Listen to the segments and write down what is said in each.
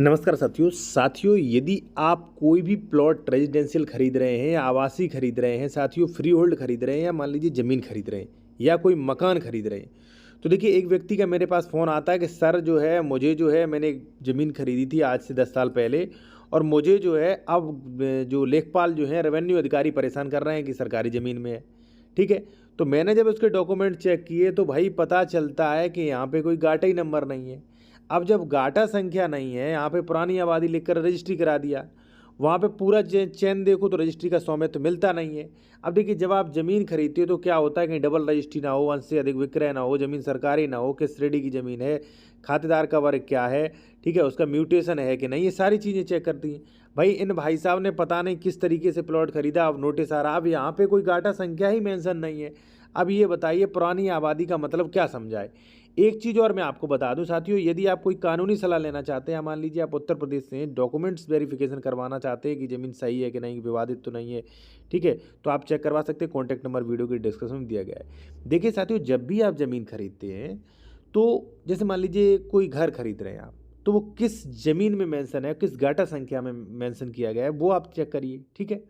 नमस्कार साथियों यदि आप कोई भी प्लॉट रेजिडेंशियल खरीद रहे हैं या आवासीय खरीद रहे हैं साथियों, फ्री होल्ड खरीद रहे हैं या मान लीजिए ज़मीन खरीद रहे हैं या कोई मकान खरीद रहे हैं, तो देखिए एक व्यक्ति का मेरे पास फ़ोन आता है कि सर जो है मुझे जो है मैंने एक ज़मीन खरीदी थी आज से 10 साल पहले और मुझे जो है अब जो लेखपाल जो है रेवेन्यू अधिकारी परेशान कर रहे हैं कि सरकारी ज़मीन में है। ठीक है, तो मैंने जब उसके डॉक्यूमेंट चेक किए तो भाई पता चलता है कि यहाँ पे कोई गाटा ही नंबर नहीं है। अब जब गाटा संख्या नहीं है, यहाँ पे पुरानी आबादी लिखकर रजिस्ट्री करा दिया, वहाँ पे पूरा चेन देखो तो रजिस्ट्री का स्वामित्व मिलता नहीं है। अब देखिए जब आप ज़मीन खरीदते हो तो क्या होता है कहीं डबल रजिस्ट्री ना हो, अंश से अधिक विक्रय ना हो, ज़मीन सरकारी ना हो, किस श्रेणी की ज़मीन है, खातेदार का वर्ग क्या है, ठीक है, उसका म्यूटेशन है कि नहीं, ये सारी चीज़ें चेक करती हैं। भाई इन भाई साहब ने पता नहीं किस तरीके से प्लॉट खरीदा, अब नोटिस आ रहा, अब यहाँ पे कोई गाटा संख्या ही मेंशन नहीं है। अब ये बताइए पुरानी आबादी का मतलब क्या समझाए। एक चीज़ और मैं आपको बता दूं साथियों, यदि आप कोई कानूनी सलाह लेना चाहते हैं, मान लीजिए आप उत्तर प्रदेश से डॉक्यूमेंट्स वेरिफिकेशन करवाना चाहते हैं कि ज़मीन सही है कि नहीं, विवादित तो नहीं है, ठीक है, तो आप चेक करवा सकते हैं। कॉन्टैक्ट नंबर वीडियो के डिस्क्रिप्शन में दिया गया है। देखिए साथियों, जब भी आप ज़मीन खरीदते हैं तो जैसे मान लीजिए कोई घर खरीद रहे हैं आप, तो वो किस ज़मीन में मेंशन है, किस गाटा संख्या में मेंशन किया गया है, वो आप चेक करिए। ठीक है,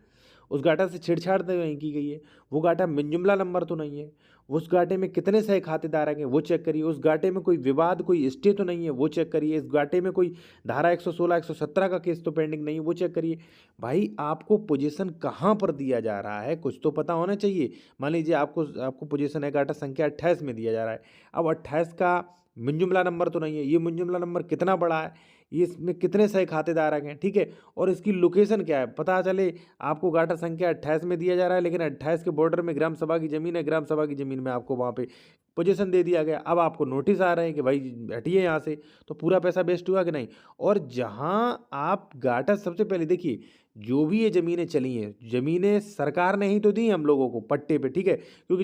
उस गाटा से छेड़छाड़ तो नहीं की गई है, वो गाटा मिन-जुमला नंबर तो नहीं है, उस गाटे में कितने सही खातेदार हैं वो चेक करिए, उस गाटे में कोई विवाद, कोई स्टे तो नहीं है वो चेक करिए, इस गाटे में कोई धारा 116 117 का केस तो पेंडिंग नहीं है वो चेक करिए। भाई आपको पोजीशन कहाँ पर दिया जा रहा है कुछ तो पता होना चाहिए। मान लीजिए आपको आपको पोजीशन है गाटा संख्या 28 में दिया जा रहा है, अब 28 का मिन-जुमला नंबर तो नहीं है, ये मिन-जुमला नंबर कितना बड़ा है, ये इसमें कितने सही खातेदार हैं, ठीक है, और इसकी लोकेशन क्या है, पता चले आपको गाटा संख्या 28 में दिया जा रहा है लेकिन 28 के बॉर्डर में ग्राम सभा की ज़मीन है, ग्राम सभा की ज़मीन में आपको वहाँ पे पोजीशन दे दिया गया। अब आपको नोटिस आ रहे हैं कि भाई हटिए यहाँ से, तो पूरा पैसा वेस्ट हुआ कि नहीं। और जहाँ आप गाटा सबसे पहले देखिए, जो भी ये ज़मीनें चली हैं, ज़मीनें सरकार ने ही तो दी हम लोगों को पट्टे पे, ठीक है, क्योंकि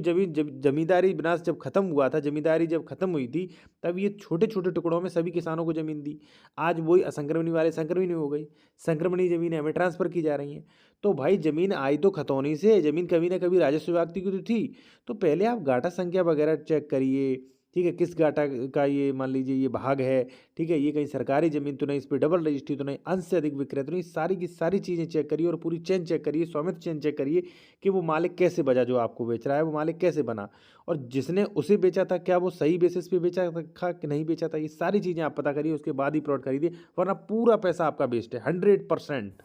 ज़मींदारी विनाश जब खत्म हुआ था, ज़मींदारी जब खत्म हुई थी, तब ये छोटे-छोटे टुकड़ों में सभी किसानों को ज़मीन दी। आज वही असंक्रमणी वाले संक्रमणी हो गई, संक्रमणी ज़मीनें हमें ट्रांसफ़र की जा रही हैं। तो भाई ज़मीन आई तो खतौनी से, ज़मीन कभी न कभी राजस्व विभाग की तो थी। तो पहले आप गाटा संख्या वगैरह चेक करिए, ठीक है, किस गाटा का ये मान लीजिए ये भाग है, ठीक है, ये कहीं सरकारी ज़मीन तो नहीं, इस पे डबल रजिस्ट्री तो नहीं, अंश से अधिक विक्रय तो नहीं, सारी की सारी चीज़ें चेक करिए और पूरी चेन चेक करिए, स्वामित्व चेन चेक करिए कि वो मालिक कैसे बचा, जो आपको बेच रहा है वो मालिक कैसे बना, और जिसने उसे बेचा था क्या वो सही बेसिस पे बेचा था कि नहीं बेचा था, ये सारी चीज़ें आप पता करिए, उसके बाद ही प्लॉट खरीदिए, वरना पूरा पैसा आपका वेस्ट है 100%।